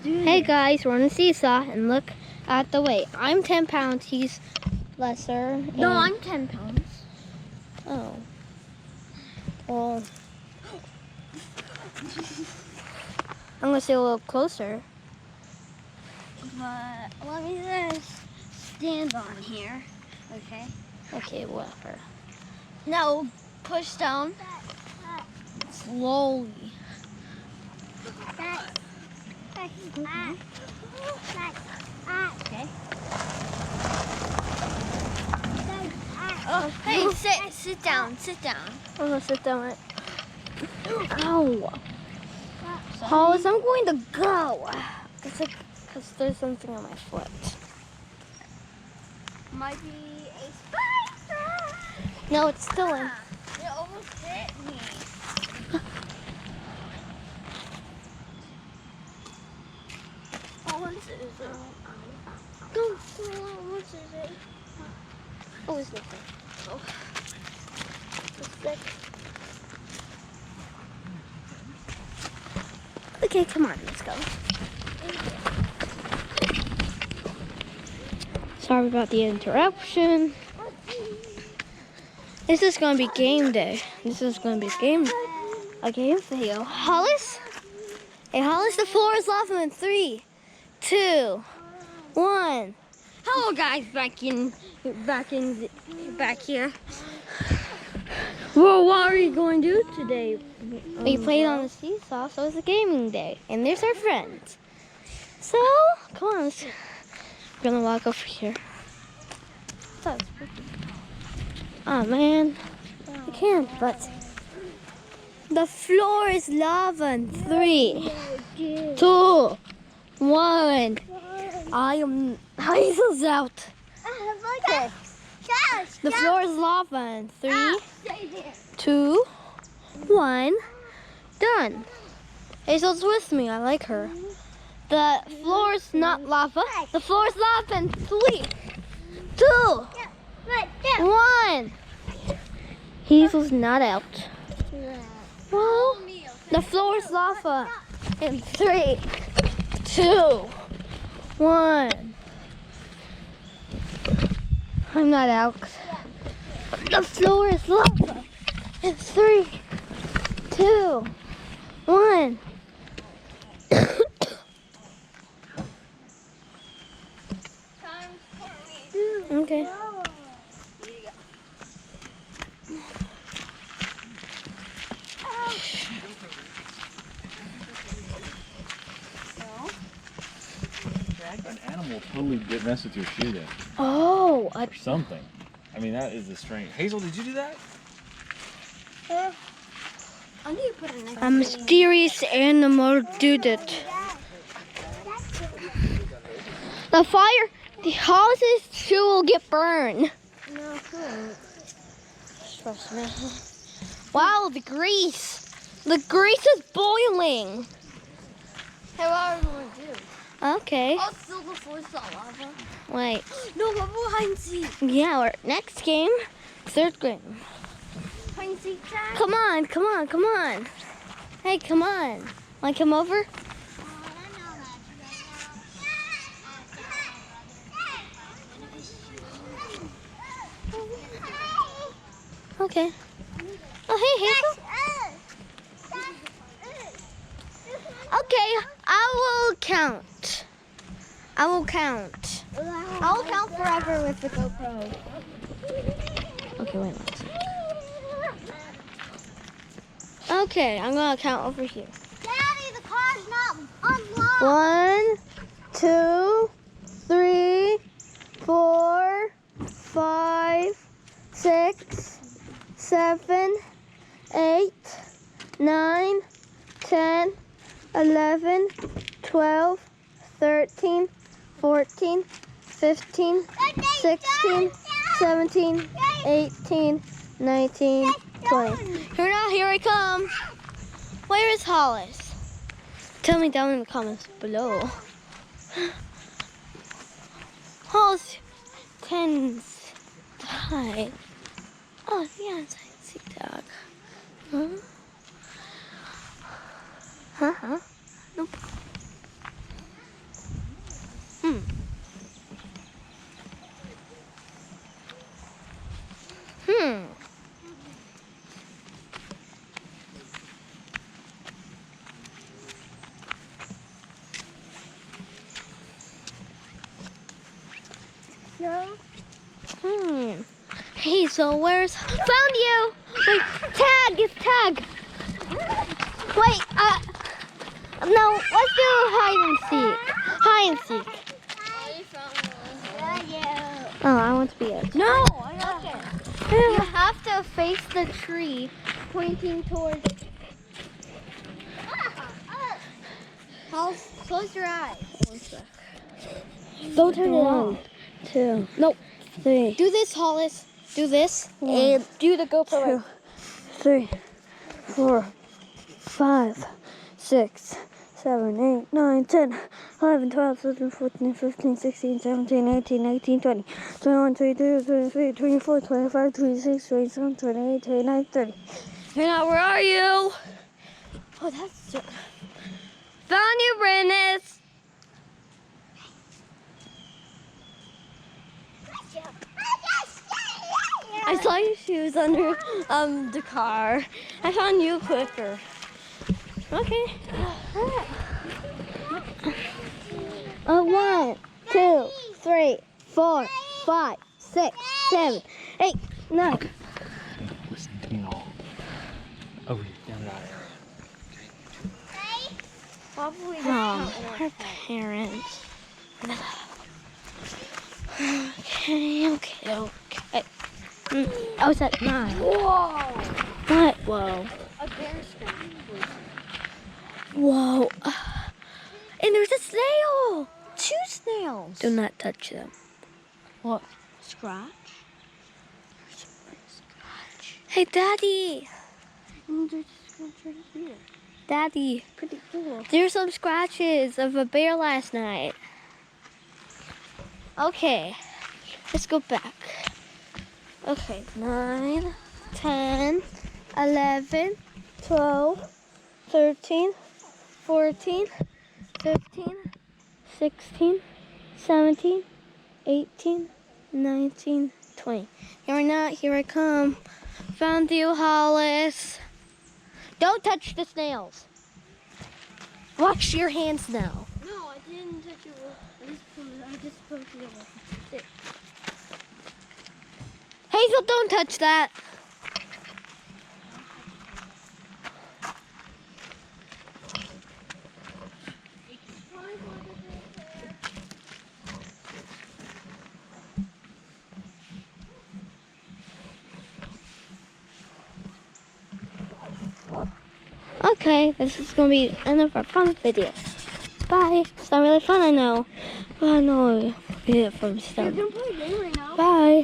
do Hey this. guys, we're on a seesaw and look at the weight. I'm 10 pounds, he's lesser. No, and- I'm 10 pounds. Oh. Well, I'm gonna stay a little closer. But let me just stand on here, okay? Okay, whatever. Now push down slowly. Okay. Oh, hey, sit down. I'm gonna sit down. Ow. Hollis, I'm going to go. It's like, because there's something on my foot. Might be a spider. No, it's still in. It almost hit me. How much is it? Go. How much is it? Oh, it's nothing. Oh. It's sick. Okay, come on, let's go. Sorry about the interruption. This is gonna be game day. This is gonna be a game video. Hollis? Hey, Hollis, the floor is lava in 3, 2, 1. Hello, guys. Back here. Well, what are you going to do today? We played on the seesaw, so it's a gaming day. And there's our friends. So, come on. We're gonna walk over here. Oh man, I can't, but the floor is lava in 3, 2, 1. Hazel's out. Okay. The floor is lava in 3, 2, 1. Done. Hazel's with me. I like her. The floor is not lava. The floor is lava in 3, 2, 1. Hazel's not out. Well, the floor is lava in 3, 2, 1. I'm not out. The floor is lava in 3, 2, 1. Okay. An animal will totally mess with your shoe then, Oh, or something. I mean, that is the strange. Hazel, did you do that? I need to put it next a mysterious animal did it. The house's shoe will get burned. No, it won't. Trust me. Wow, the grease. The grease is boiling. Hey, what are we going to do? Okay. Oh, still the floor is not lava. Wait. No, but we'll hide and seek. Yeah, our next game, 3rd game. Hide and seek time. Come on, come on, come on. Hey, come on. Want to come over? Okay. Oh, hey, Hazel. Okay, I will count. I'll count forever with the GoPro. Okay, wait. Okay, I'm gonna count over here. Daddy, the car's not unlocked. 1, 2, 3, 4, 5, 6, 7, 8, 9, 10, 11, 12, 13, 14, 15, 16, 17, 18, 19, 20. Here I come. Where is Hollis? Tell me down in the comments below. Hollis 10's died. Oh, yeah, it's a sea dog. Huh? Nope. Hey, so where's... Found you! Wait, tag! It's tag! Wait, no, let's do hide and seek. Hide and seek. Oh, I want to be it. No, I got it. You have to face the tree pointing towards... Close your eyes. 1 sec. Don't turn it on. 2. Nope. 3. Do this, Hollis. Do this. And do the GoPro. 2, 3, 4, 5, 6, 7, 8, 9, 10, 11, 12, 13, 14, 15, 16, 17, 18, 19, 20, 21, 22, 23, 24, 25, 26, 27, 28, 29, 30. Now, where are you? Oh, that's... Found you, Brandis. I saw your shoes under the car. I found you quicker. Okay. 1, 2, 3, 4, 5, 6, 7, 8, 9. Listen to me all. Over here, down that area. Probably Her parents. Okay. I was at 9. Whoa! What? Whoa. A bear scratch. Whoa. And there's a snail. 2 snails. Do not touch them. What? Scratch? Hey, Daddy. And there's a scratch right here. Daddy. Pretty cool. There's some scratches of a bear last night. Okay. Let's go back. Okay. 9, 10, 11, 12, 13, 14, 15, 16, 17, 18, 19, 20. Here or not, here I come. Found you, Hollis. Don't touch the snails. Wash your hands now. No, I didn't touch it. I just put it there. Hazel, don't touch that. Okay, this is going to be the end of our fun video. Bye. It's not really fun, I know. But I know we did it from the start. You can play a game right now. Bye.